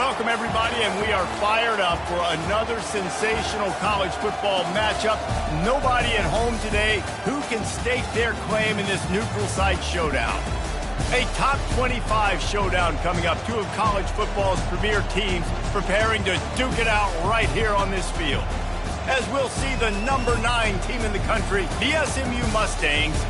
Welcome, everybody, and we are fired up for another sensational college football matchup. Nobody at home today who can stake their claim in this neutral site showdown. A top 25 showdown coming up. Two of college football's premier teams preparing to duke it out right here on this field. As we'll see the number 9 team in the country, the SMU Mustangs,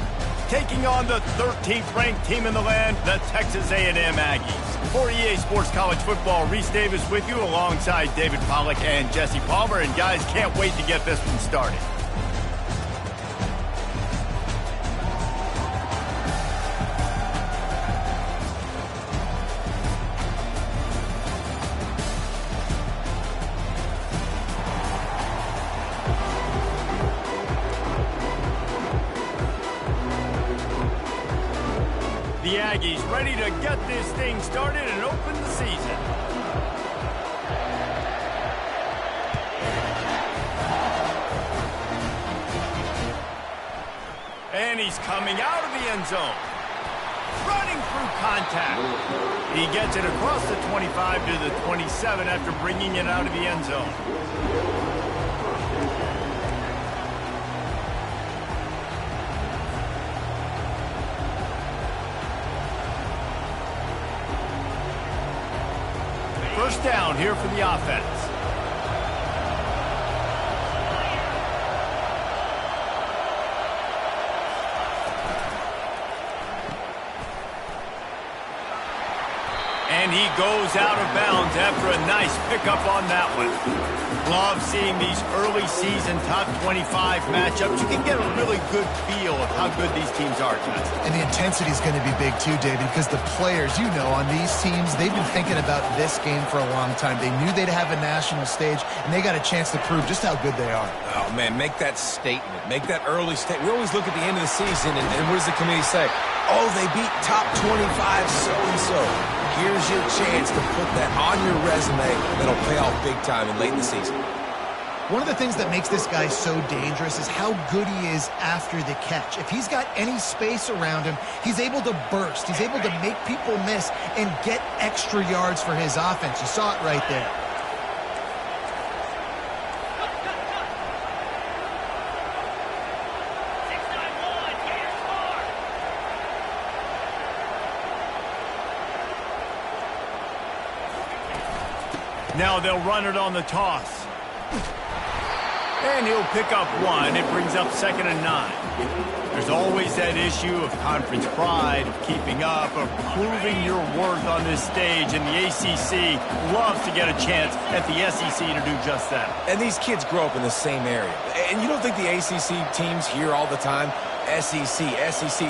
taking on the 13th ranked team in the land, the Texas A&M Aggies. For EA Sports College Football, Reese Davis with you alongside David Pollack and Jesse Palmer. And guys, can't wait to get this one started. The Aggies ready to get this thing started and open the season. And he's coming out of the end zone. Running through contact. He gets it across the 25 to the 27 after bringing it out of the end zone. First down here for the offense. And he goes out of bounds after a nice pickup on that one. Love seeing these early season top 25 matchups. You can get a really good feel of how good these teams are, guys. And the intensity is going to be big too, David, because the players, you know, on these teams, they've been thinking about this game for a long time. They knew they'd have a national stage, and they got a chance to prove just how good they are. Oh, man, make that statement. Make that early statement. We always look at the end of the season, and what does the committee say? Oh, they beat top 25 so-and-so. Here's your chance to put that on your resume that'll pay off big time and late in the season. One of the things that makes this guy so dangerous is how good he is after the catch. If he's got any space around him, he's able to burst. He's able to make people miss and get extra yards for his offense. You saw it right there. Now they'll run it on the toss. And he'll pick up one. It brings up 2nd and 9. There's always that issue of conference pride, of keeping up, of proving your worth on this stage. And the ACC loves to get a chance at the SEC to do just that. And these kids grow up in the same area. And you don't think the ACC teams hear all the time, SEC,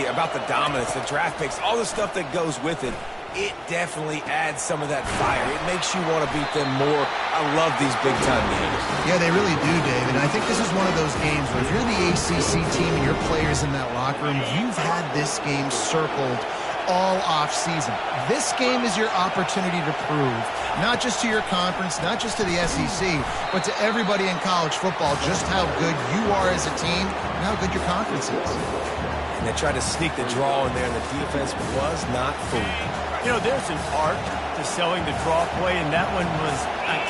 about the dominance, the draft picks, all the stuff that goes with it. It definitely adds some of that fire. It makes you want to beat them more. I love these big-time games. Yeah, they really do, David. And I think this is one of those games where if you're the ACC team and your players in that locker room, you've had this game circled all off-season. This game is your opportunity to prove, not just to your conference, not just to the SEC, but to everybody in college football, just how good you are as a team and how good your conference is. And they tried to sneak the draw in there, and the defense was not fooled. You know, there's an art to selling the draw play, and that one was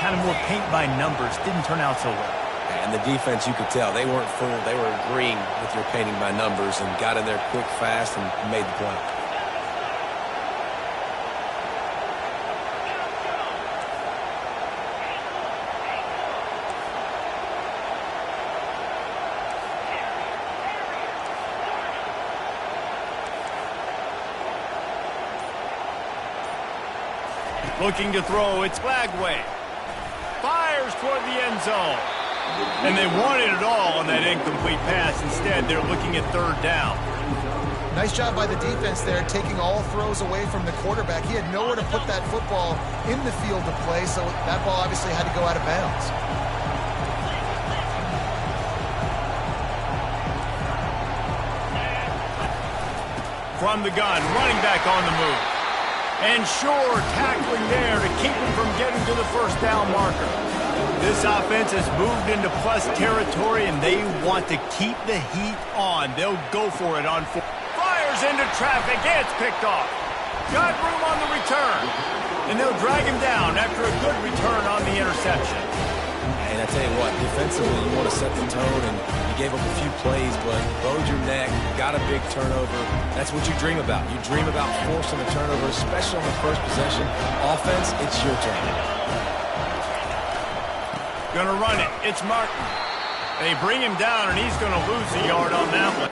kind of more paint by numbers. Didn't turn out so well. And the defense, you could tell, they weren't fooled. They were agreeing with your painting by numbers and got in there quick, fast, and made the play. Looking to throw, it's Flagway. Fires toward the end zone. And they wanted it all on that incomplete pass. Instead, they're looking at 3rd down. Nice job by the defense there, taking all throws away from the quarterback. He had nowhere to put that football in the field to play, so that ball obviously had to go out of bounds. From the gun, running back on the move. And sure, tackling there to keep him from getting to the 1st down marker. This offense has moved into plus territory, and they want to keep the heat on. They'll go for it on 4. Fires into traffic. It's picked off. Got room on the return. And they'll drag him down after a good return on the interception. And I tell you what, defensively, you want to set the tone, and you gave up a few plays, but bowed your neck, got a big turnover. That's what you dream about. You dream about forcing a turnover, especially on the first possession. Offense, it's your turn. Gonna run it. It's Martin. They bring him down, and he's gonna lose a yard on that one.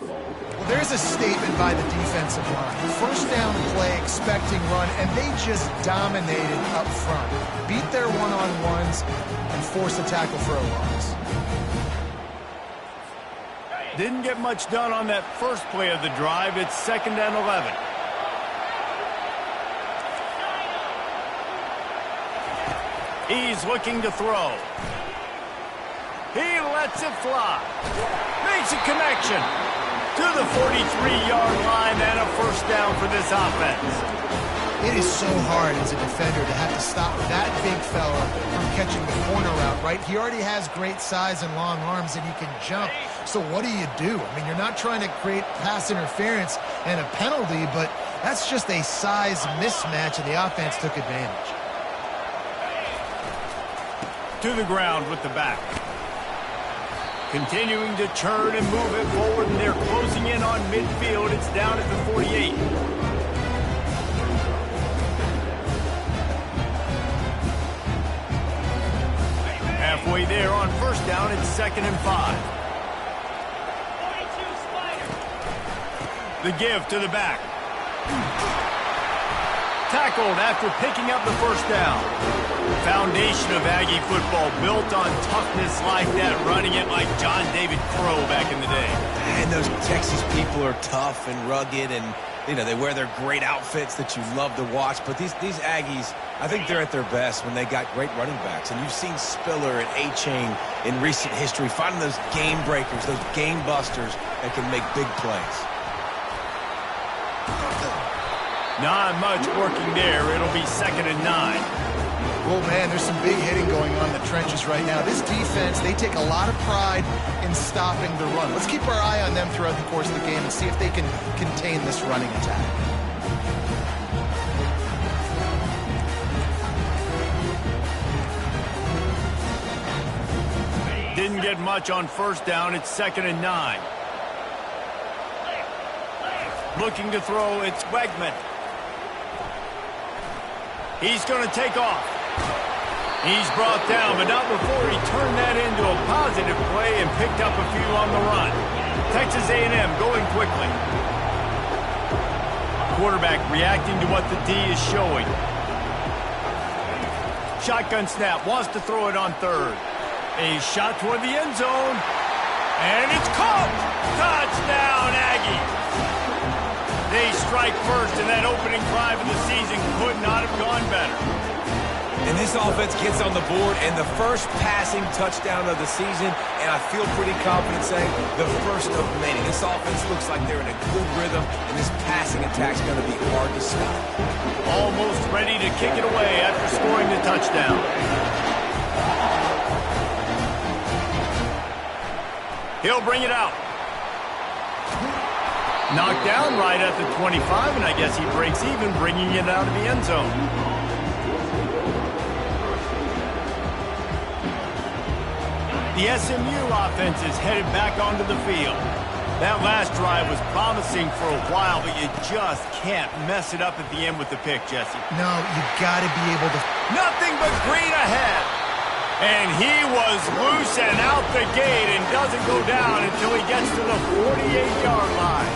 Well, there's a statement by the defensive line. First down play, expecting run, and they just dominated up front. Beat their one-on-ones and forced a tackle for a loss. Didn't get much done on that first play of the drive. It's 2nd and 11. He's looking to throw. He lets it fly. Makes a connection to the 43-yard line, and a first down for this offense. It is so hard as a defender to have to stop that big fella from catching the corner route, right? He already has great size and long arms, and he can jump. So what do? I mean, you're not trying to create pass interference and a penalty, but that's just a size mismatch, and the offense took advantage. To the ground with the back. Continuing to churn and move it forward, and they're closing in on midfield. It's down at the 48. Halfway there on first down, it's 2nd and 5. The give to the back. Tackled after picking up the first down. Foundation of Aggie football built on toughness like that, running it like John David Crow back in the day. And those Texas people are tough and rugged, and they wear their great outfits that you love to watch. But these Aggies, I think they're at their best when they got great running backs. And you've seen Spiller and A-Chain in recent history, finding those game breakers, those game busters that can make big plays. Not much working there. It'll be 2nd and 9. Oh, man, there's some big hitting going on in the trenches right now. This defense, they take a lot of pride in stopping the run. Let's keep our eye on them throughout the course of the game and see if they can contain this running attack. Didn't get much on first down. It's 2nd and 9. Looking to throw, it's Wegman. He's going to take off. He's brought down, but not before he turned that into a positive play and picked up a few on the run. Texas A&M going quickly. Quarterback reacting to what the D is showing. Shotgun snap, wants to throw it on third. A shot toward the end zone, and it's caught! Touchdown, Aggies! They strike first, and that opening drive of the season could not have gone better. And this offense gets on the board, and the first passing touchdown of the season, and I feel pretty confident saying the first of many. This offense looks like they're in a good rhythm, and this passing attack's going to be hard to stop. Almost ready to kick it away after scoring the touchdown. He'll bring it out. Knocked down right at the 25, and I guess he breaks even, bringing it out of the end zone. The SMU offense is headed back onto the field. That last drive was promising for a while, but you just can't mess it up at the end with the pick, Jesse. No, you got to be able to... Nothing but green ahead. And he was loose and out the gate and doesn't go down until he gets to the 48-yard line.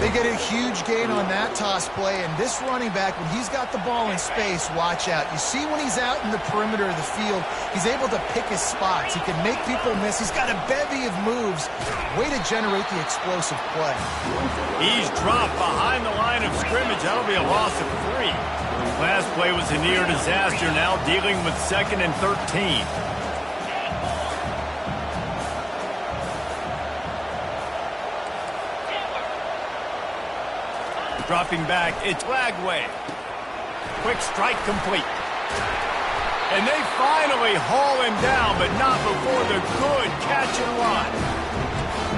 They get a huge gain on that toss play, and this running back, when he's got the ball in space, watch out. You see when he's out in the perimeter of the field, he's able to pick his spots. He can make people miss. He's got a bevy of moves. Way to generate the explosive play. He's dropped behind the line of scrimmage. That'll be a loss of 3. Last play was a near disaster, now dealing with 2nd and 13. Dropping back, it's Lagway. Quick strike complete. And they finally haul him down, but not before the good catch and run.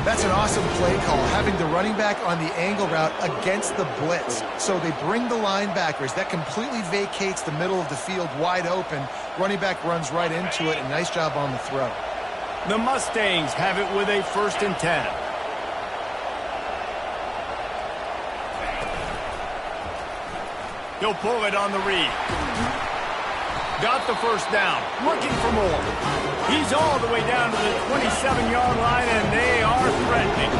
That's an awesome play call, having the running back on the angle route against the blitz. So they bring the linebackers. That completely vacates the middle of the field wide open. Running back runs right into it, and nice job on the throw. The Mustangs have it with a 1st and 10. He'll pull it on the read. Got the first down. Looking for more. He's all the way down to the 27-yard line, and they are threatening.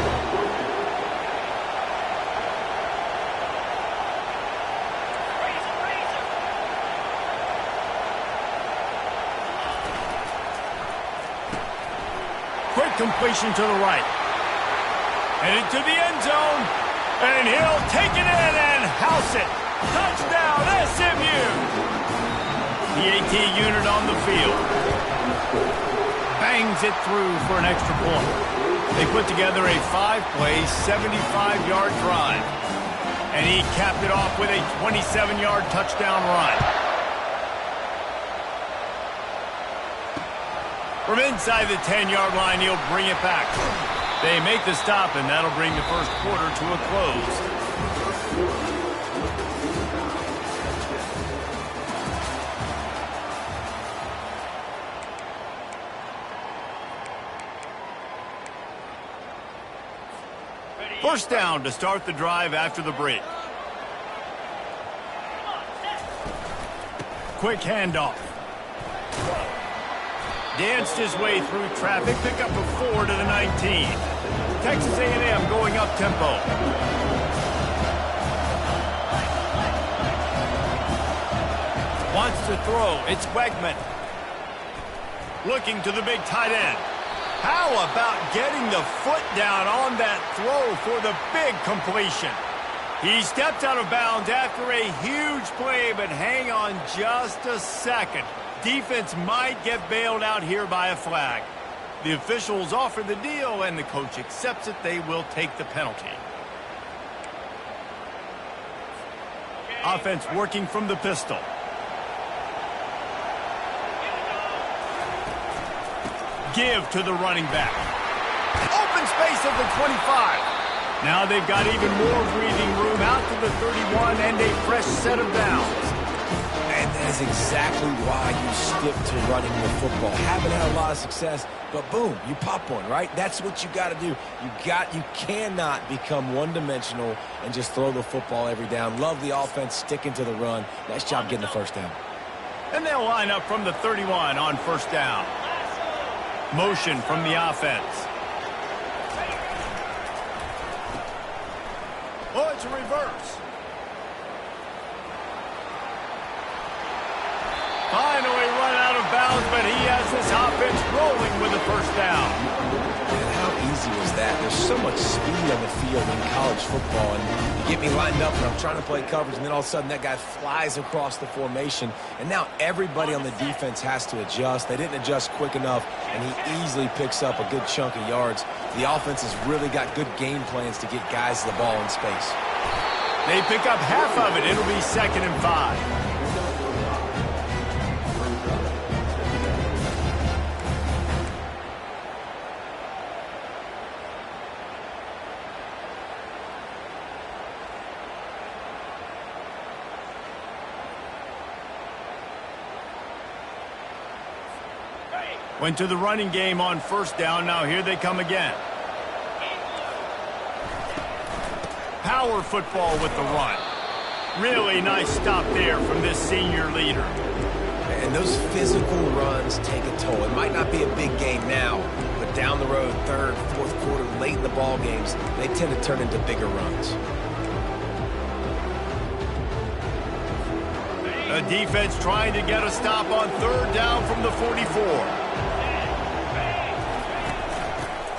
Quick completion to the right. Headed to the end zone. And he'll take it in and house it. Touchdown, SMU! The AT unit on the field. Bangs it through for an extra point. They put together a 5-play, 75-yard drive. And he capped it off with a 27-yard touchdown run. From inside the 10-yard line, he'll bring it back. They make the stop, and that'll bring the first quarter to a close. First down to start the drive after the break. Quick handoff. Danced his way through traffic, pick up a 4 to the 19. Texas A&M going up tempo. Wants to throw, it's Wegman. Looking to the big tight end. How about getting the foot down on that throw for the big completion? He stepped out of bounds after a huge play, but hang on just a second. Defense might get bailed out here by a flag. The officials offer the deal, and the coach accepts it. They will take the penalty. Offense working from the pistol. Give to the running back. Open space at the 25. Now they've got even more breathing room out to the 31 and a fresh set of downs. And that is exactly why you stick to running the football. Haven't had a lot of success, but boom, you pop one, right? That's what you got to do. You cannot become one-dimensional and just throw the football every down. Love the offense sticking to the run. Nice job getting the first down. And they'll line up from the 31 on first down. Motion from the offense. Oh, it's a reverse. Finally run out of bounds, but he has this offense rolling with the first down. And how easy was that? There's so much speed on the field in college football, and you get me lined up and I'm trying to play coverage, and then all of a sudden that guy flies across the formation, and now everybody on the defense has to adjust. They didn't adjust quick enough, and he easily picks up a good chunk of yards. The offense has really got good game plans to get guys the ball in space. They pick up half of it. It'll be 2nd and 5. Went to the running game on first down. Now here they come again. Power football with the run. Really nice stop there from this senior leader. And those physical runs take a toll. It might not be a big game now, but down the road, third, fourth quarter, late in the ball games, they tend to turn into bigger runs. The defense trying to get a stop on third down from the 44.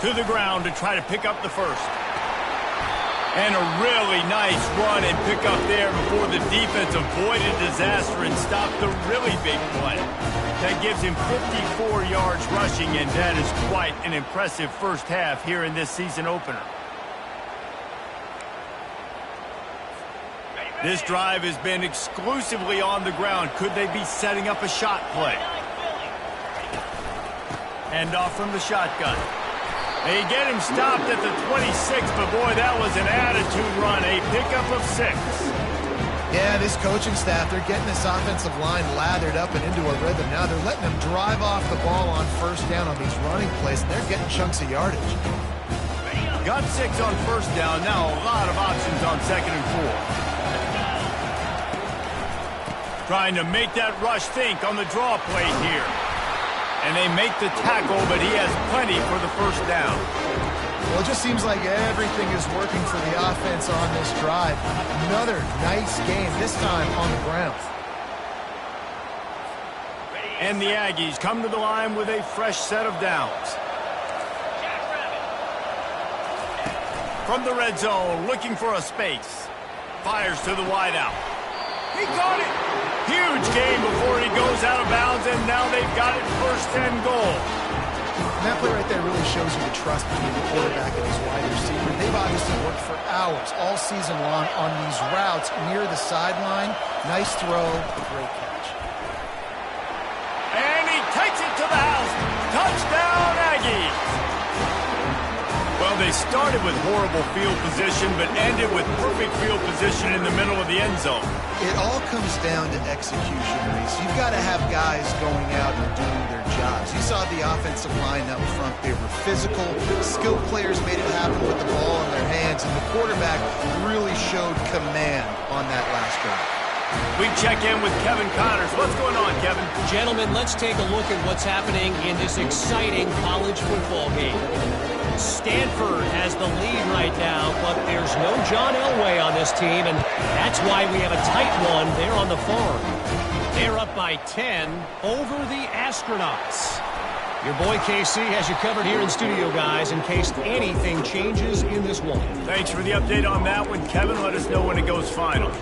To the ground to try to pick up the first. And a really nice run and pick up there before the defense avoided disaster and stopped the really big play. That gives him 54 yards rushing, and that is quite an impressive first half here in this season opener. This drive has been exclusively on the ground. Could they be setting up a shot play? Hand off from the shotgun. They get him stopped at the 26, but boy, that was an attitude run, a pickup of 6. Yeah, this coaching staff, they're getting this offensive line lathered up and into a rhythm. Now they're letting them drive off the ball on first down on these running plays, and they're getting chunks of yardage. Got 6 on first down, now a lot of options on second and 4. Trying to make that rush think on the draw play here. And they make the tackle, but he has plenty for the first down. Well, it just seems like everything is working for the offense on this drive. Another nice game, this time on the ground. And the Aggies come to the line with a fresh set of downs. From the red zone, looking for a space. Fires to the wideout. He got it! Huge game before he goes out of bounds, and now they've got it first and goal. And that play right there really shows you the trust between the quarterback and his wide receiver. They've obviously worked for hours all season long on these routes near the sideline. Nice throw, great catch. And he takes it to the house. Touchdown, Aggies! Well, they started with horrible field position, but ended with perfect field position in the middle of the end zone. It all comes down to execution, Reese. You've got to have guys going out and doing their jobs. You saw the offensive line up front. They were physical. Skilled players made it happen with the ball in their hands, and the quarterback really showed command on that last drive. We check in with Kevin Connors. What's going on, Kevin? Gentlemen, let's take a look at what's happening in this exciting college football game. Stanford has the lead right now, but there's no John Elway on this team, and that's why we have a tight one there on the farm. They're up by 10 over the Astronauts. Your boy KC has you covered here in studio, guys, in case anything changes in this one. Thanks for the update on that one, Kevin. Let us know when it goes final.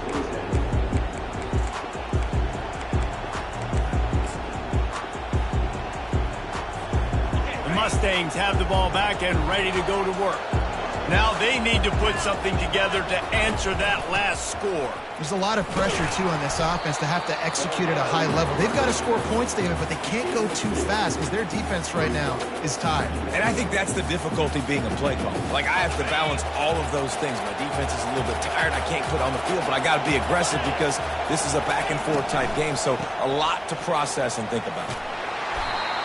Mustangs have the ball back and ready to go to work. Now they need to put something together to answer that last score. There's a lot of pressure, too, on this offense to have to execute at a high level. They've got to score points, David, but they can't go too fast because their defense right now is tired. And I think that's the difficulty being a play caller. Like, I have to balance all of those things. My defense is a little bit tired. I can't put on the field, but I got to be aggressive because this is a back-and-forth type game. So a lot to process and think about.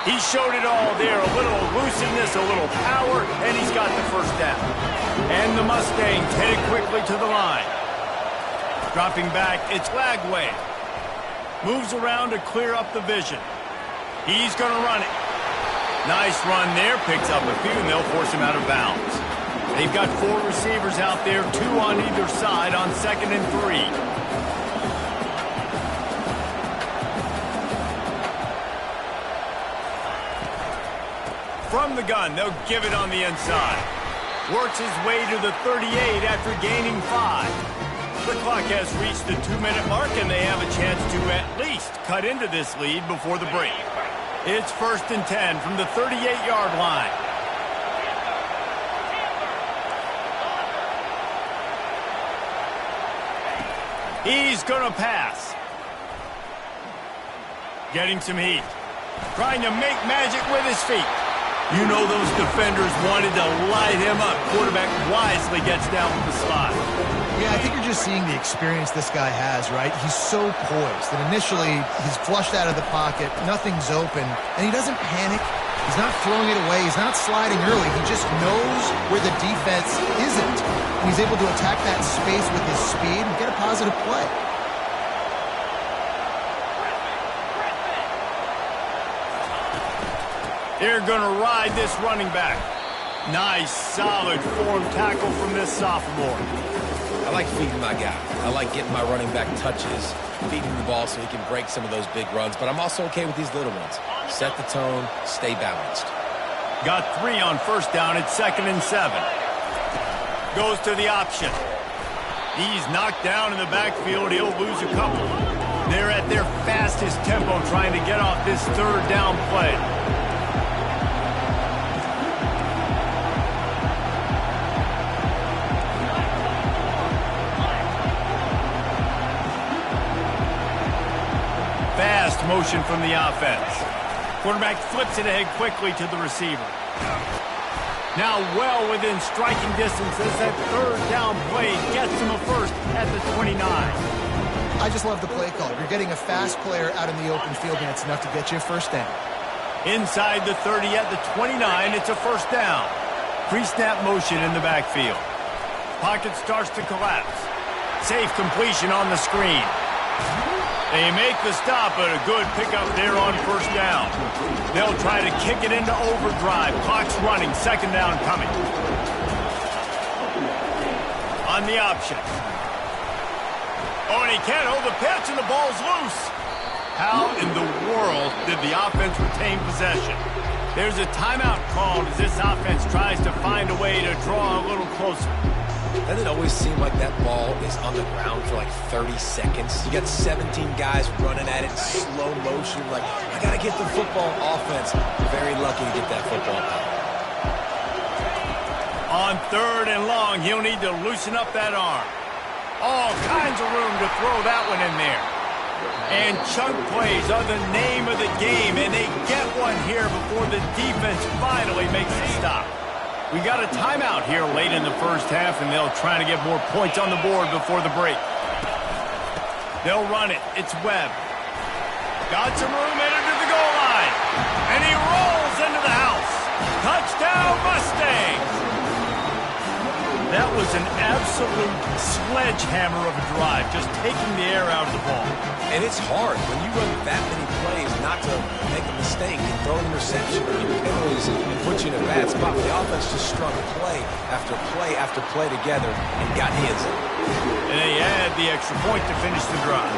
He showed it all there, a little elusiveness, a little power, and he's got the first down. And the Mustangs headed quickly to the line. Dropping back, it's Lagway. Moves around to clear up the vision. He's going to run it. Nice run there, picks up a few, and they'll force him out of bounds. They've got 4 receivers out there, 2 on either side on 2nd and 3. From the gun, they'll give it on the inside. Works his way to the 38 after gaining 5. The clock has reached the 2-minute mark, and they have a chance to at least cut into this lead before the break. It's 1st and 10 from the 38-yard line. He's going to pass. Getting some heat. Trying to make magic with his feet. You know those defenders wanted to light him up. Quarterback wisely gets down with the slot. Yeah, I think you're just seeing the experience this guy has, right? He's so poised. And initially, he's flushed out of the pocket. Nothing's open. And he doesn't panic. He's not throwing it away. He's not sliding early. He just knows where the defense isn't. And he's able to attack that space with his speed and get a positive play. They're going to ride this running back. Nice, solid form tackle from this sophomore. I like feeding my guy. I like getting my running back touches, feeding the ball so he can break some of those big runs, but I'm also okay with these little ones. Set the tone, stay balanced. Got 3 on first down. It's 2nd and 7. Goes to the option. He's knocked down in the backfield. He'll lose a couple. They're at their fastest tempo trying to get off this 3rd down play. Fast motion from the offense. Quarterback flips it ahead quickly to the receiver. Now well within striking distance as that 3rd down play gets him a first at the 29. I just love the play call. You're getting a fast player out in the open field, and it's enough to get you a first down. Inside the 30 at the 29, it's a first down. Pre-snap motion in the backfield. Pocket starts to collapse. Safe completion on the screen. They make the stop, but a good pickup there on first down. They'll try to kick it into overdrive. Clock's running. 2nd down coming. On the option. Oh, and he can't hold the pitch, and the ball's loose. How in the world did the offense retain possession? There's a timeout called as this offense tries to find a way to draw a little closer. Doesn't it always seem like that ball is on the ground for like 30 seconds? You got 17 guys running at it, slow motion. Like, I got to get the football offense. Very lucky to get that football out. On 3rd and long, he'll need to loosen up that arm. All kinds of room to throw that one in there. And chunk plays are the name of the game, and they get one here before the defense finally makes a stop. We got a timeout here late in the first half, and they'll try to get more points on the board before the break. They'll run it. It's Webb. Got some room headed to the goal line. And he rolls into the house. Touchdown, Mustangs! That was an absolute sledgehammer of a drive, just taking the air out of the ball. And it's hard when you run that many plays not to make a mistake and throw an interception or get penalties and put you in a bad spot. The offense just strung play after play together and got the end zone. And they add the extra point to finish the drive.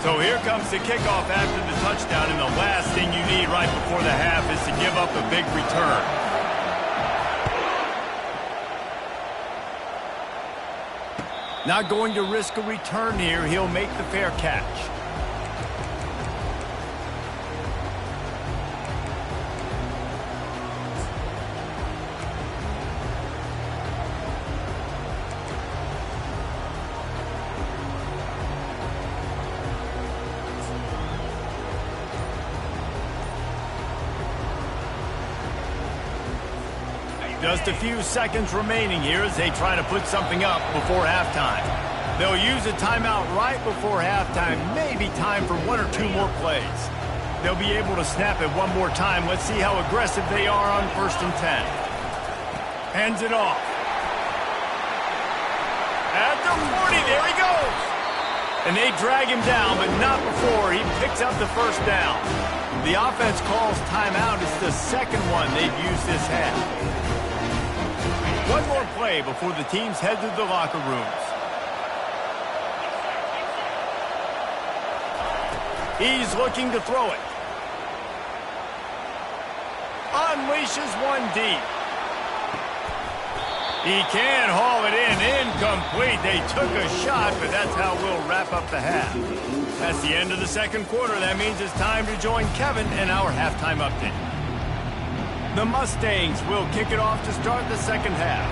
So here comes the kickoff after the touchdown, and the last thing you need right before the half is to give up a big return. Not going to risk a return here. He'll make the fair catch. Just a few seconds remaining here as they try to put something up before halftime. They'll use a timeout right before halftime, maybe time for 1 or 2 more plays. They'll be able to snap it one more time. Let's see how aggressive they are on 1st and 10. Hands it off. At the 40, there he goes. And they drag him down, but not before he picks up the first down. The offense calls timeout. It's the second one they've used this half. One more play before the teams head to the locker rooms. He's looking to throw it. Unleashes one deep. He can haul it in. Incomplete. They took a shot, but that's how we'll wrap up the half. That's the end of the second quarter. That means it's time to join Kevin in our halftime update. The Mustangs will kick it off to start the second half.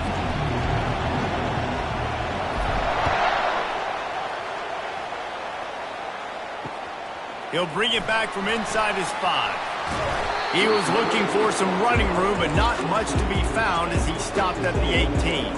He'll bring it back from inside his 5. He was looking for some running room, but not much to be found as he stopped at the 18.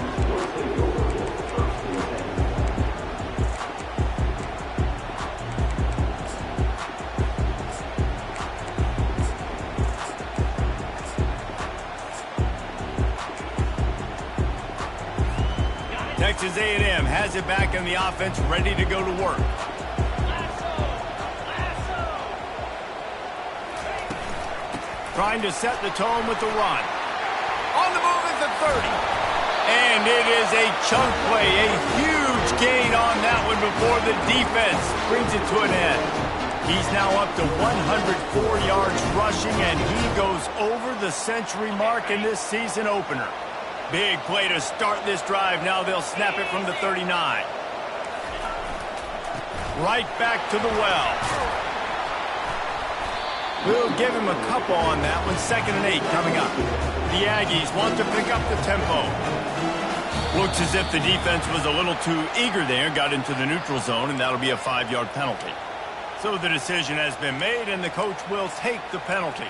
Texas A&M has it back in the offense, ready to go to work. trying to set the tone with the run. On the move is the 30. And it is a chunk play, a huge gain on that one before the defense brings it to an end. He's now up to 104 yards rushing, and he goes over the century mark in this season opener. Big play to start this drive. Now they'll snap it from the 39. Right back to the well. We'll give him a couple on that one. 2nd and 8 coming up. The Aggies want to pick up the tempo. Looks as if the defense was a little too eager there, got into the neutral zone, and that'll be a 5-yard penalty. So the decision has been made, and the coach will take the penalty.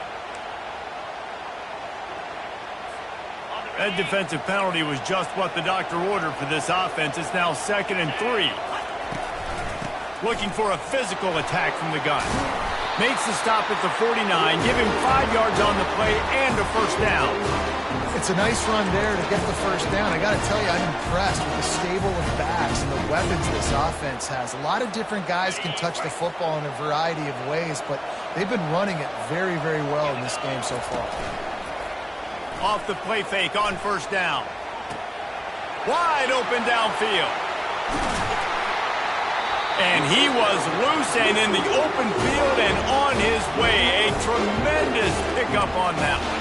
That defensive penalty was just what the doctor ordered for this offense. It's now 2nd and 3. Looking for a physical attack from the gun. Makes the stop at the 49, give him 5 yards on the play and a first down. It's a nice run there to get the first down. I got to tell you, I'm impressed with the stable of backs and the weapons this offense has. A lot of different guys can touch the football in a variety of ways, but they've been running it very, very well in this game so far. Off the play fake on first down. Wide open downfield. And he was loose and in the open field and on his way. A tremendous pickup on that one.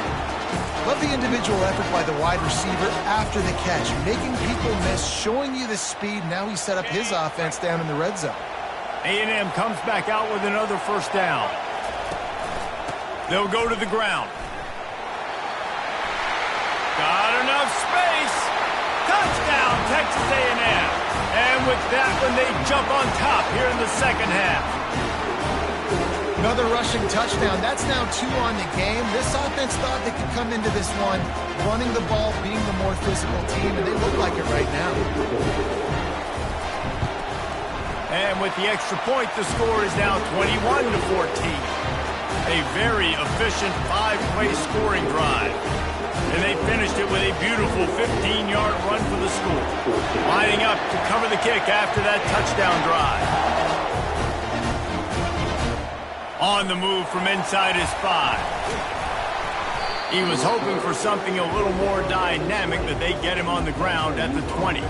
Love the individual effort by the wide receiver after the catch, making people miss, showing you the speed. Now he set up his offense down in the red zone. A&M comes back out with another first down. They'll go to the ground. Got enough space. Touchdown, Texas A&M. And with that one, they jump on top here in the second half. Another rushing touchdown. That's now 2 on the game. This offense thought they could come into this one running the ball, being the more physical team, and they look like it right now. And with the extra point, the score is now 21-14. A very efficient 5-play scoring drive. And they finished it with a beautiful 15-yard run for the score. Lining up to cover the kick after that touchdown drive. On the move from inside his 5. He was hoping for something a little more dynamic, but they get him on the ground at the 20.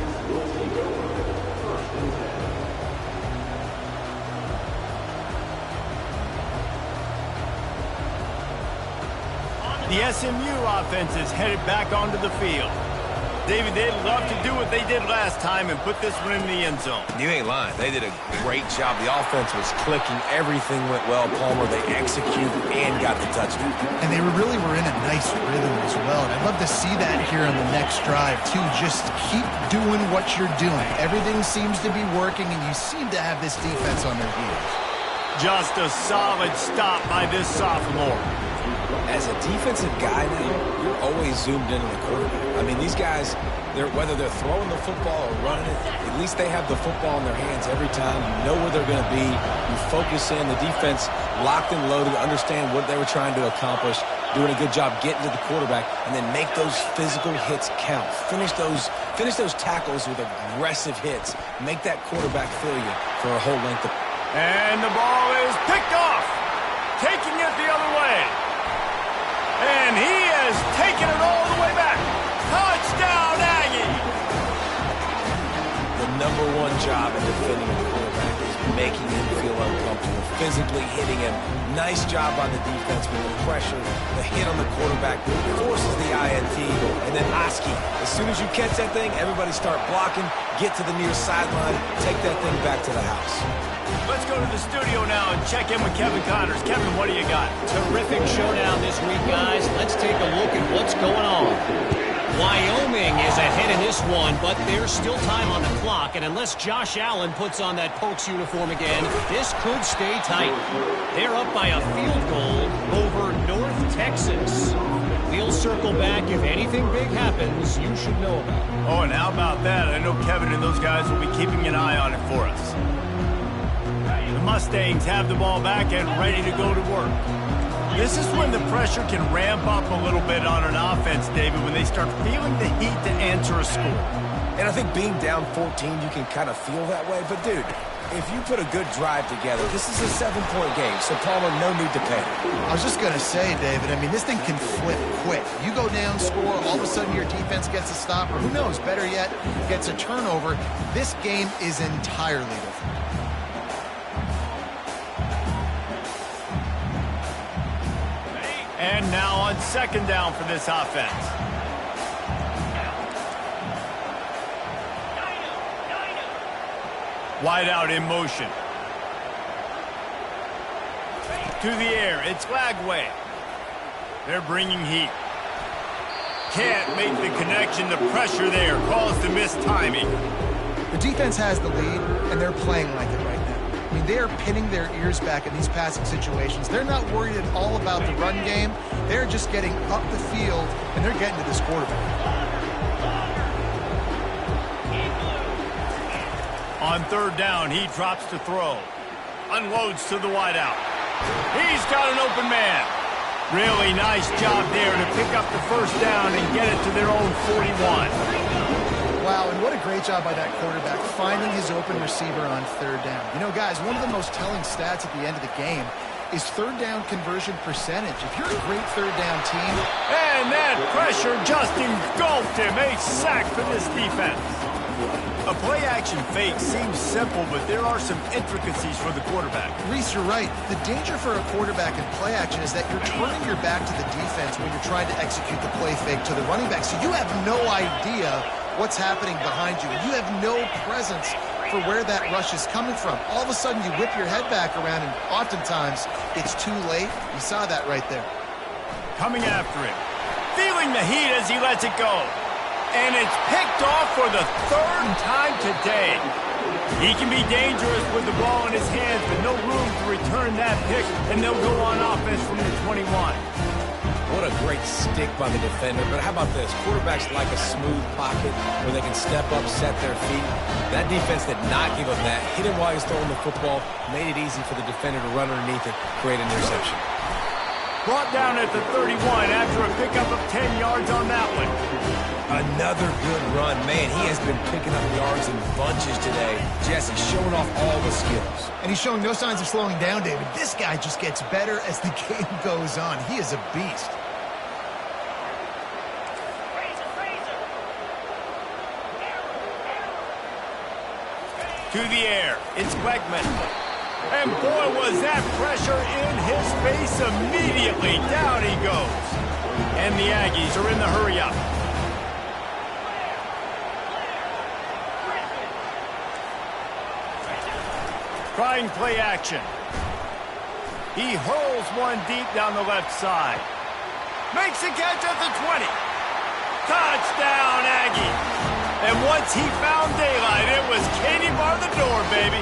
The SMU offense is headed back onto the field. David, they'd love to do what they did last time and put this one in the end zone. You ain't lying. They did a great job. The offense was clicking. Everything went well, Palmer. They executed and got the touchdown. And they really were in a nice rhythm as well. And I'd love to see that here on the next drive, too. Just keep doing what you're doing. Everything seems to be working, and you seem to have this defense on their heels. Just a solid stop by this sophomore. As a defensive guy now, you're always zoomed into the quarterback. I mean, these guys, whether they're throwing the football or running it, at least they have the football in their hands every time. You know where they're going to be. You focus in. The defense locked and loaded, understand what they were trying to accomplish, doing a good job getting to the quarterback, and then make those physical hits count. Finish those tackles with aggressive hits. Make that quarterback feel you for a whole length of. And the ball is picked off. Taking it the other way. And he has taken it all the way back. Touchdown, Aggie! The number one job in defending a quarterback is making him feel uncomfortable, physically hitting him. Nice job on the defense with the pressure, the hit on the quarterback, forces the INT, and then Oski. As soon as you catch that thing, everybody start blocking, get to the near sideline, take that thing back to the house. Let's go to the studio now and check in with Kevin Connors. Kevin, what do you got? Terrific showdown this week, guys. Let's take a look at what's going on. Wyoming is ahead in this one, but there's still time on the clock, and unless Josh Allen puts on that Pokes uniform again, this could stay tight. They're up by a field goal over North Texas. We'll circle back. If anything big happens, you should know about it. Oh, and how about that? I know Kevin and those guys will be keeping an eye on it for us. The Mustangs have the ball back and ready to go to work. This is when the pressure can ramp up a little bit on an offense, David, when they start feeling the heat to answer a score. And I think being down 14, you can kind of feel that way. But, dude, if you put a good drive together, this is a 7-point game, so Palmer, no need to panic. I was just going to say, David, I mean, this thing can flip quick. You go down, score, all of a sudden your defense gets a stop, or who knows, better yet, gets a turnover. This game is entirely different. And now on second down for this offense. Wide out in motion. To the air, it's Lagway. They're bringing heat. Can't make the connection. The pressure there caused the missed timing. The defense has the lead, and they're playing like it right now. I mean, they are pinning their ears back in these passing situations. They're not worried at all about the run game. They're just getting up the field, and they're getting to this quarterback. On third down, he drops to throw. Unloads to the wideout. He's got an open man. Really nice job there to pick up the first down and get it to their own 41. Wow, and what a great job by that quarterback finding his open receiver on third down. You know, guys, one of the most telling stats at the end of the game is third down conversion percentage. If you're a great third down team... And that pressure just engulfed him. A sack for this defense. A play-action fake seems simple, but there are some intricacies for the quarterback. Reese, you're right. The danger for a quarterback in play-action is that you're turning your back to the defense when you're trying to execute the play fake to the running back. So you have no idea what's happening behind you. You have no presence for where that rush is coming from. All of a sudden, you whip your head back around, and oftentimes, it's too late. You saw that right there. Coming after him. Feeling the heat as he lets it go. And it's picked off for the third time today. He can be dangerous with the ball in his hands, but no room to return that pick, and they'll go on offense from the 21. What a great stick by the defender. But how about this? Quarterbacks like a smooth pocket where they can step up, set their feet. That defense did not give him that. Hit him while he's throwing the football, made it easy for the defender to run underneath it, create an interception. Brought down at the 31 after a pickup of 10 yards on that one. Another good run. Man, he has been picking up yards in bunches today. Jesse showing off all the skills. And he's showing no signs of slowing down, David. This guy just gets better as the game goes on. He is a beast. To the air, it's Wegman. And boy, was that pressure in his face immediately. Down he goes. And the Aggies are in the hurry-up. Trying play action. He hurls one deep down the left side. Makes a catch at the 20. Touchdown, Aggie. And once he found daylight, it was Katie bar the door, baby.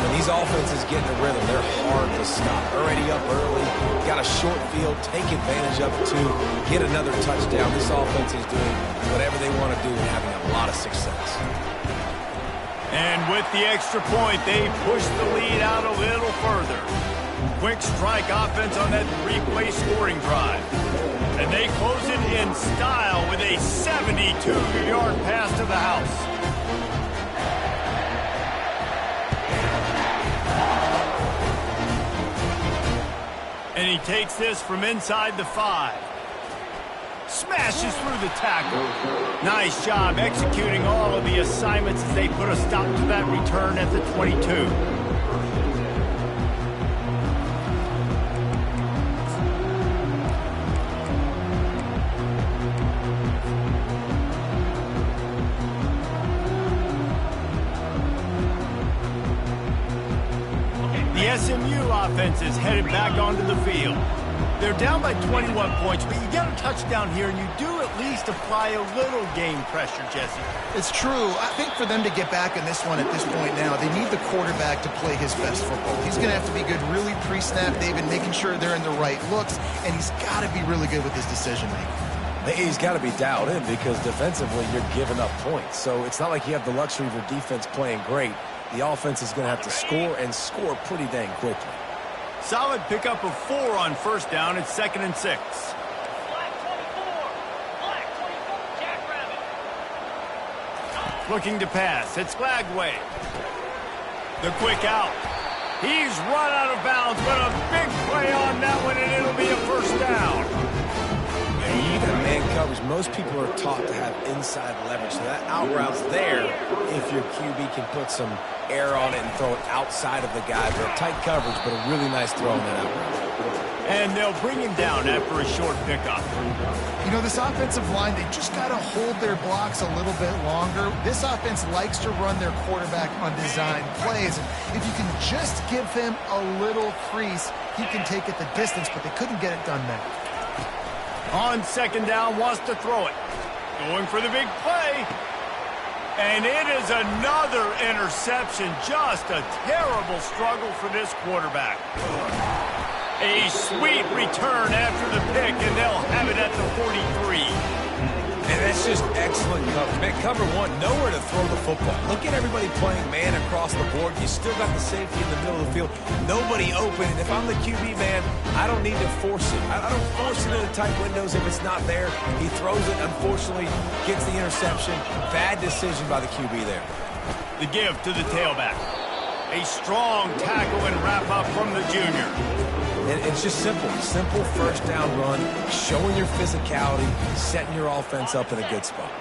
When these offenses get in a rhythm, they're hard to stop. Already up early, got a short field, take advantage of it too, get another touchdown. This offense is doing whatever they want to do and having a lot of success. And with the extra point, they push the lead out a little further. Quick strike offense on that three-play scoring drive. And they close it in style with a 72-yard pass to the house. And he takes this from inside the 5. Smashes through the tackle. Nice job executing all of the assignments as they put a stop to that return at the 22. The SMU offense is headed back onto the field. They're down by 21 points, but you get a touchdown here, and you do at least apply a little game pressure, Jesse. It's true. I think for them to get back in this one at this point now, they need the quarterback to play his best football. He's going to have to be good really pre-snap, David, making sure they're in the right looks, and he's got to be really good with his decision-making. He's got to be dialed in because defensively you're giving up points. So it's not like you have the luxury of your defense playing great. The offense is going to have to score and score pretty dang quickly. Solid pickup of 4 on first down. It's 2nd and 6. Looking to pass. It's Lagway. The quick out. He's run out of bounds, but a big play on that one, and it'll be a first down. Yeah, you got man coverage. Most people are taught to have inside leverage, so that out route's there if your QB can put some air on it and throw it outside of the guy. But tight coverage, but a really nice throw on that out route. And they'll bring him down after a short pickup. You know, this offensive line, they just got to hold their blocks a little bit longer. This offense likes to run their quarterback on design plays. And if you can just give him a little crease, he can take it the distance, but they couldn't get it done now. On second down, wants to throw it. Going for the big play. And it is another interception. Just a terrible struggle for this quarterback. A sweet return after the pick, and they'll have it at the 43. And that's just excellent coverage. Man, cover one, nowhere to throw the football. Look at everybody playing man across the board. You still got the safety in the middle of the field. Nobody open. And if I'm the QB, man, I don't need to force it. I don't force it into tight windows if it's not there. He throws it, unfortunately, gets the interception. Bad decision by the QB there. The give to the tailback. A strong tackle and wrap-up from the junior. And it's just simple. Simple first down run, showing your physicality, setting your offense up in a good spot.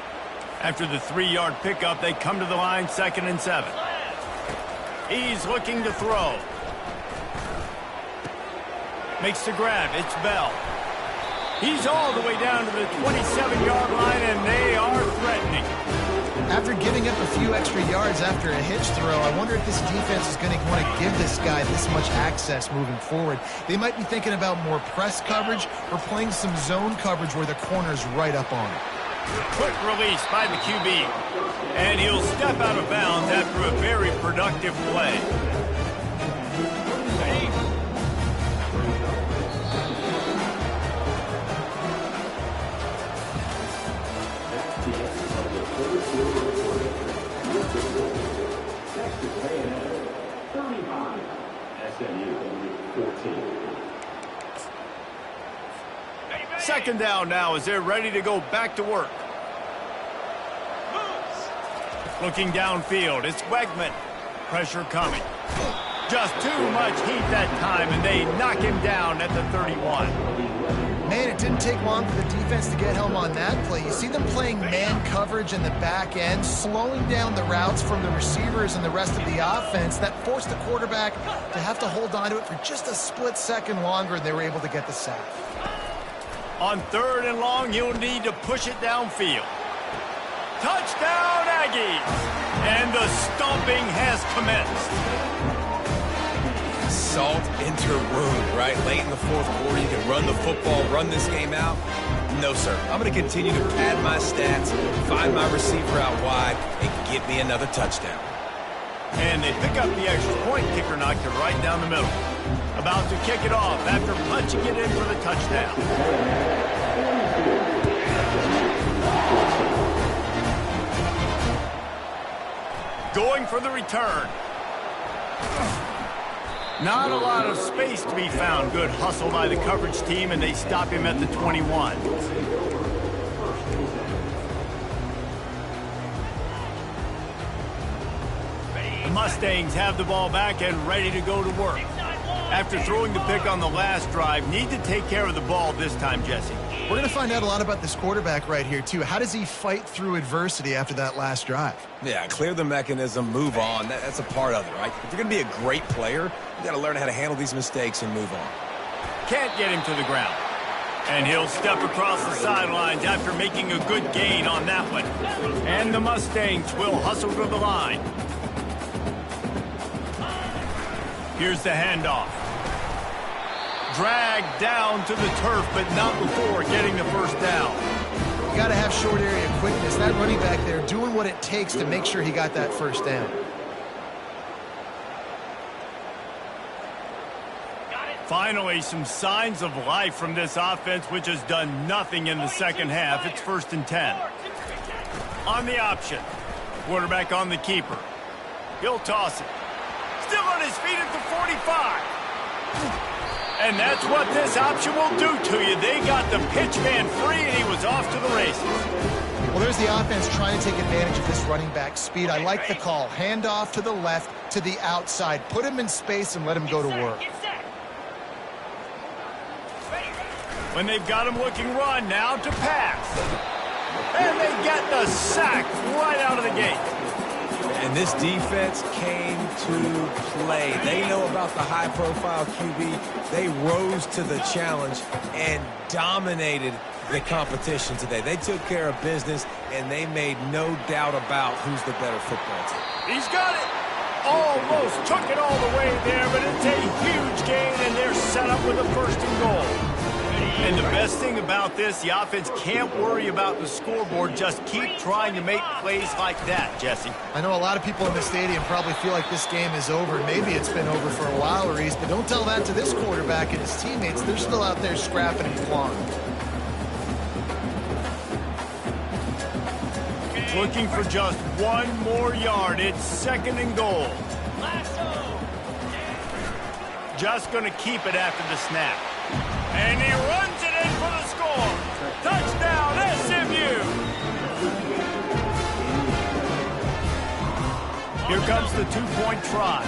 After the 3-yard pickup, they come to the line, 2nd and 7. He's looking to throw. Makes the grab. It's Bell. He's all the way down to the 27-yard line, and they are threatening. After giving up a few extra yards after a hitch throw, I wonder if this defense is going to want to give this guy this much access moving forward. They might be thinking about more press coverage or playing some zone coverage where the corner's right up on it. Quick release by the QB. And he'll step out of bounds after a very productive play. Texas A&M 35, SMU 14. Second down now as they're ready to go back to work. Looking downfield, it's Wegman. Pressure coming. Just too much heat that time, and they knock him down at the 31. Man, it didn't take long for the defense to get home on that play. You see them playing man coverage in the back end, slowing down the routes from the receivers and the rest of the offense. That forced the quarterback to have to hold on to it for just a split second longer, and they were able to get the sack. On 3rd and long, he'll need to push it downfield. Touchdown, Aggies! And the stomping has commenced. Salt into wound, right? Late in the 4th quarter, you can run the football, run this game out. No, sir. I'm going to continue to pad my stats, find my receiver out wide, and get me another touchdown. And they pick up the extra point. Kicker knocked it right down the middle. About to kick it off after punching it in for the touchdown. Going for the return. Not a lot of space to be found. Good hustle by the coverage team, and they stop him at the 21. The Mustangs have the ball back and ready to go to work. After throwing the pick on the last drive, need to take care of the ball this time, Jesse. We're going to find out a lot about this quarterback right here, too. How does he fight through adversity after that last drive? Yeah, clear the mechanism, move on. That's a part of it, right? If you're going to be a great player, you got to learn how to handle these mistakes and move on. Can't get him to the ground. And he'll step across the sidelines after making a good gain on that one. And the Mustangs will hustle to the line. Here's the handoff. Dragged down to the turf, but not before getting the first down. You got to have short area quickness. That running back there doing what it takes to make sure he got that first down. Finally, some signs of life from this offense, which has done nothing in the second half. It's 1st and 10. On the option. Quarterback on the keeper. He'll toss it. Still on his feet at the 45. And that's what this option will do to you. They got the pitch man free, and he was off to the races. Well, there's the offense trying to take advantage of this running back speed. I like the call. Hand off to the left, to the outside. Put him in space and let him go to work. When they've got him looking run, now to pass. And they get the sack right out of the gate. And this defense came to play. They know about the high-profile QB. They rose to the challenge and dominated the competition today. They took care of business, and they made no doubt about who's the better football team. He's got it. Almost took it all the way there, but it's a huge gain, and they're set up with a first and goal. And the best thing about this, the offense can't worry about the scoreboard. Just keep trying to make plays like that, Jesse. I know a lot of people in the stadium probably feel like this game is over. Maybe it's been over for a while, Reese, but don't tell that to this quarterback and his teammates. They're still out there scrapping and clawing. Looking for just one more yard. It's second and goal. Just going to keep it after the snap. And he runs it in for the score. Touchdown, SMU. Here comes the two-point try.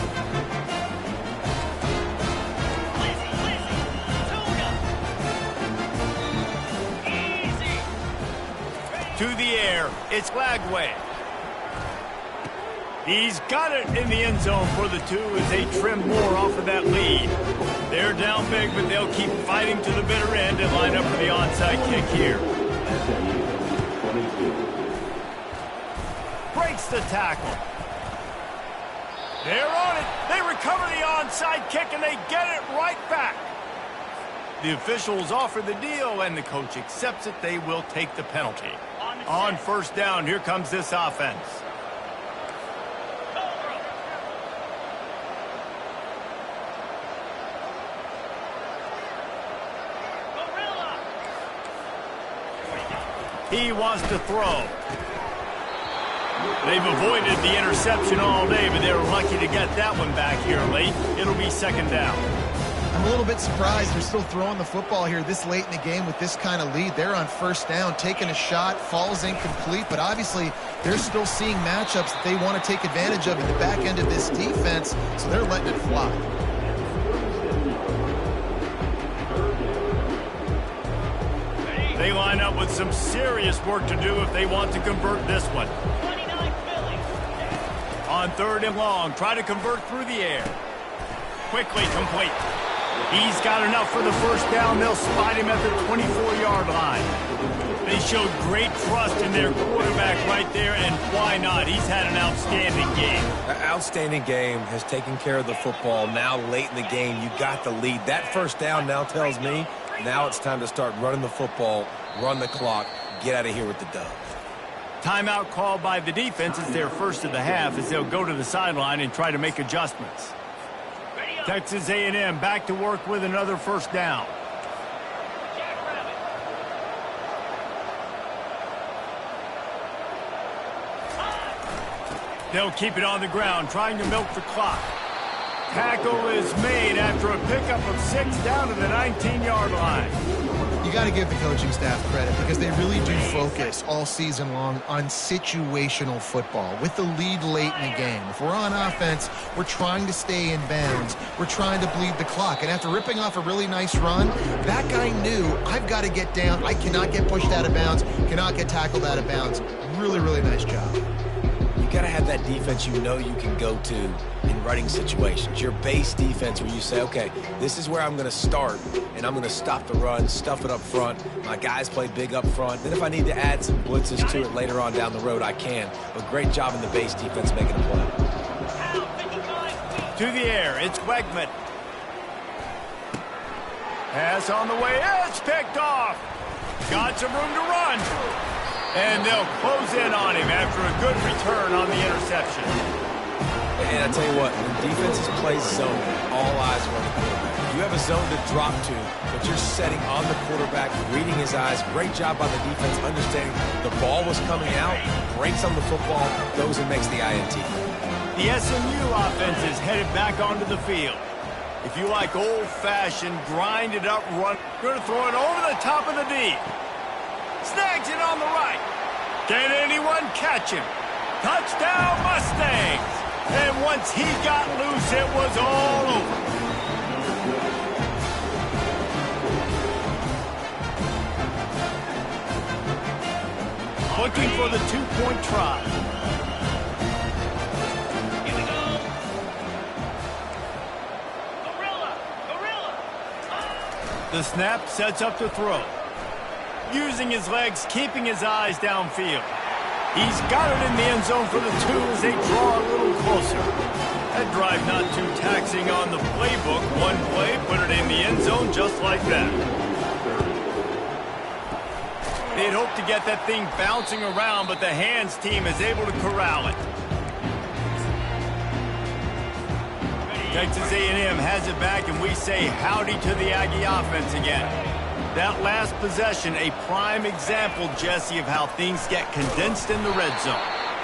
To the air, it's Lagway. He's got it in the end zone for the two as they trim more off of that lead. They're down big, but they'll keep fighting to the bitter end and line up for the onside kick here. Breaks the tackle. They're on it. They recover the onside kick, and they get it right back. The officials offer the deal, and the coach accepts it. They will take the penalty. On first down, here comes this offense. He wants to throw. They've avoided the interception all day, but they were lucky to get that one back here late. It'll be second down. I'm a little bit surprised they're still throwing the football here this late in the game with this kind of lead. They're on first down, taking a shot, falls incomplete, but obviously they're still seeing matchups that they want to take advantage of at the back end of this defense, so they're letting it fly. They line up with some serious work to do if they want to convert this one. On third and long, try to convert through the air. Quickly complete. He's got enough for the first down. They'll spot him at the 24-yard line. They showed great trust in their quarterback right there, and why not? He's had an outstanding game. An outstanding game, has taken care of the football. Now late in the game, you got the lead. That first down now tells me now it's time to start running the football, run the clock, get out of here with the dub. Timeout called by the defense. It's their first of the half as they'll go to the sideline and try to make adjustments. Texas A&M back to work with another first down. They'll keep it on the ground, trying to milk the clock. Tackle is made after a pickup of 6 down to the 19-yard line. You got to give the coaching staff credit because they really do focus all season long on situational football with the lead late in the game. If we're on offense, we're trying to stay in bounds. We're trying to bleed the clock. And after ripping off a really nice run, that guy knew, I've got to get down. I cannot get pushed out of bounds, cannot get tackled out of bounds. Really, really nice job. You got to have that defense you know you can go to in running situations. Your base defense where you say, okay, this is where I'm going to start, and I'm going to stop the run, stuff it up front. My guys play big up front. Then if I need to add some blitzes to it later on down the road, I can. But great job in the base defense making a play. To the air, it's Wegman. Pass on the way, it's picked off. Got some room to run. And they'll close in on him after a good return on the interception. And I tell you what, when defenses play zone, all eyes are on the quarterback. You have a zone to drop to, but you're setting on the quarterback, reading his eyes. Great job by the defense, understanding the ball was coming out, breaks on the football, goes and makes the INT. The SMU offense is headed back onto the field. If you like old-fashioned, grind-it-up run, going to throw it over the top of the D. Snags it on the right. Can anyone catch him? Touchdown, Mustangs! And once he got loose, it was all over. Looking for the two-point try. Here we go. Gorilla. The snap sets up to throw. Using his legs, keeping his eyes downfield. He's got it in the end zone for the two as they draw a little closer. That drive not too taxing on the playbook. One play, put it in the end zone just like that. They'd hope to get that thing bouncing around, but the hands team is able to corral it. Texas A&M has it back, and we say howdy to the Aggie offense again. That last possession, a prime example, Jesse, of how things get condensed in the red zone.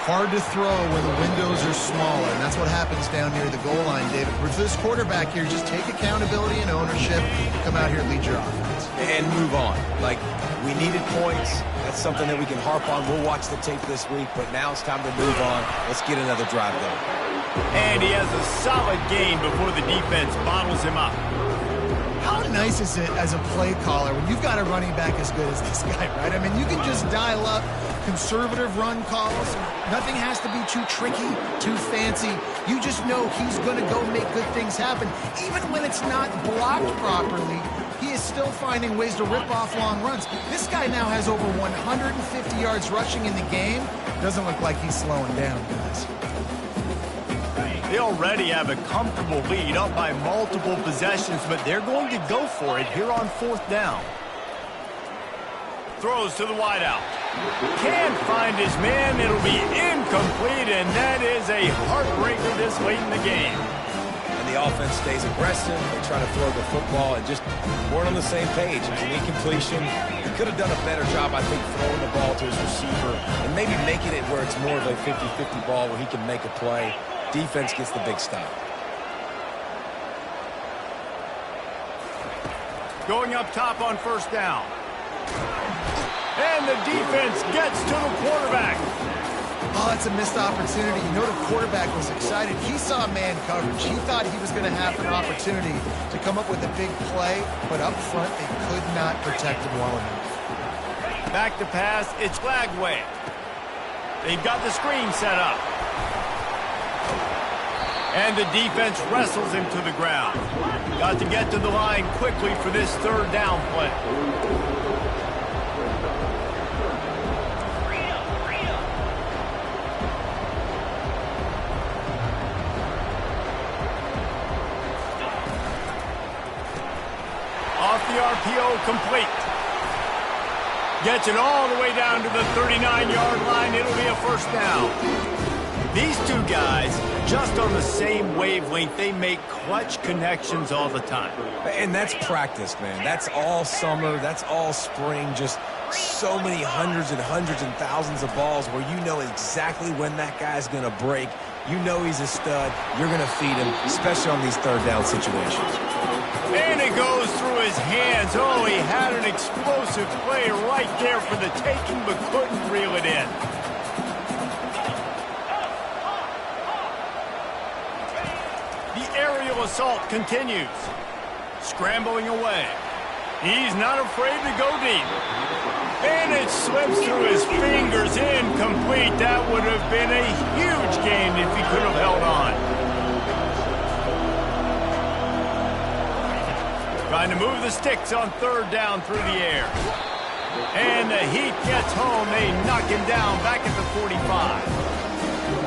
Hard to throw when the windows are smaller, and that's what happens down near the goal line, David. For this quarterback here, just take accountability and ownership, come out here and lead your offense. And move on. Like, we needed points. That's something that we can harp on. We'll watch the tape this week, but now it's time to move on. Let's get another drive going. And he has a solid gain before the defense bottles him up. How nice is it as a play caller when you've got a running back as good as this guy, right? I mean, you can just dial up conservative run calls. Nothing has to be too tricky, too fancy. You just know he's going to go make good things happen. Even when it's not blocked properly, he is still finding ways to rip off long runs. This guy now has over 150 yards rushing in the game. Doesn't look like he's slowing down, guys. They already have a comfortable lead up by multiple possessions, but they're going to go for it here on fourth down. Throws to the wideout. Can't find his man. It'll be incomplete, and that is a heartbreaker this late in the game. And the offense stays aggressive. They try to throw the football and just weren't on the same page. It was an incompletion. He could have done a better job, I think, throwing the ball to his receiver and maybe making it where it's more of a 50-50 ball where he can make a play. Defense gets the big stop. Going up top on first down. And the defense gets to the quarterback. Oh, that's a missed opportunity. You know the quarterback was excited. He saw man coverage. He thought he was going to have an opportunity to come up with a big play, but up front they could not protect him well enough. Back to pass, it's Lagway. They've got the screen set up. And the defense wrestles him to the ground. Got to get to the line quickly for this third down play. Off the RPO, complete. Gets it all the way down to the 39-yard line. It'll be a first down. These two guys, just on the same wavelength, they make clutch connections all the time. And that's practice, man. That's all summer. That's all spring. Just so many hundreds and thousands of balls where you know exactly when that guy's going to break. You know he's a stud. You're going to feed him, especially on these third down situations. And it goes through his hands. Oh, he had an explosive play right there for the taking, but couldn't reel it in. Assault continues. Scrambling away. He's not afraid to go deep. And it slips through his fingers. Incomplete. That would have been a huge gain if he could have held on. Trying to move the sticks on third down through the air. And the heat gets home. They knock him down back at the 45.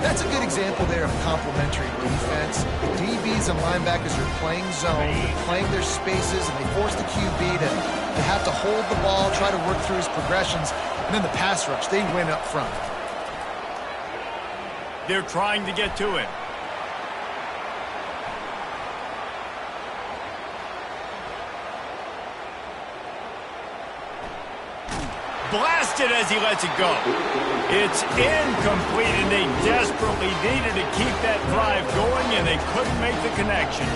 That's a good example there of complementary defense. The DBs and linebackers are playing zone, they're playing their spaces, and they force the QB to have to hold the ball, try to work through his progressions, and then the pass rush, they win up front. They're trying to get to it. Blasted as he lets it go. It's incomplete, and they desperately needed to keep that drive going, and they couldn't make the connection.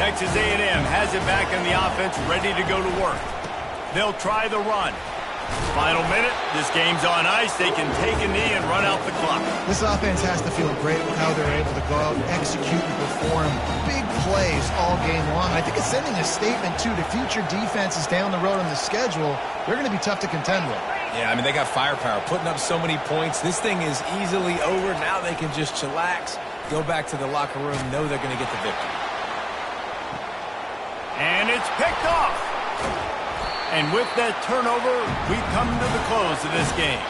Texas A&M has it back in the offense, ready to go to work. They'll try the run. Final minute. This game's on ice. They can take a knee and run out the clock. This offense has to feel great with how they're able to go out, execute, and perform big plays all game long. I think it's sending a statement, too, to future defenses down the road on the schedule. They're going to be tough to contend with. Yeah, I mean, they got firepower, putting up so many points. This thing is easily over. Now they can just chillax, go back to the locker room, know they're going to get the victory. And it's picked off. And with that turnover, we come to the close of this game.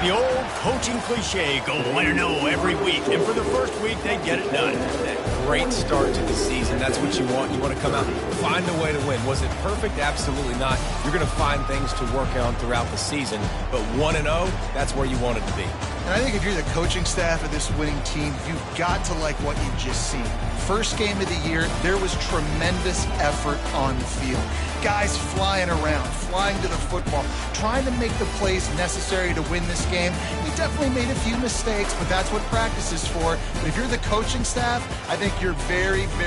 The old coaching cliche, go 1-0 every week. And for the first week, they get it done. Great start to the season. That's what you want. You want to come out and find a way to win. Was it perfect? Absolutely not. You're going to find things to work on throughout the season. But 1-0, that's where you want it to be. And I think if you're the coaching staff of this winning team, you've got to like what you've just seen. First game of the year, there was tremendous effort on the field. Guys flying around, flying to the football, trying to make the plays necessary to win this game. We definitely made a few mistakes, but that's what practice is for. But if you're the coaching staff, I think you're very, very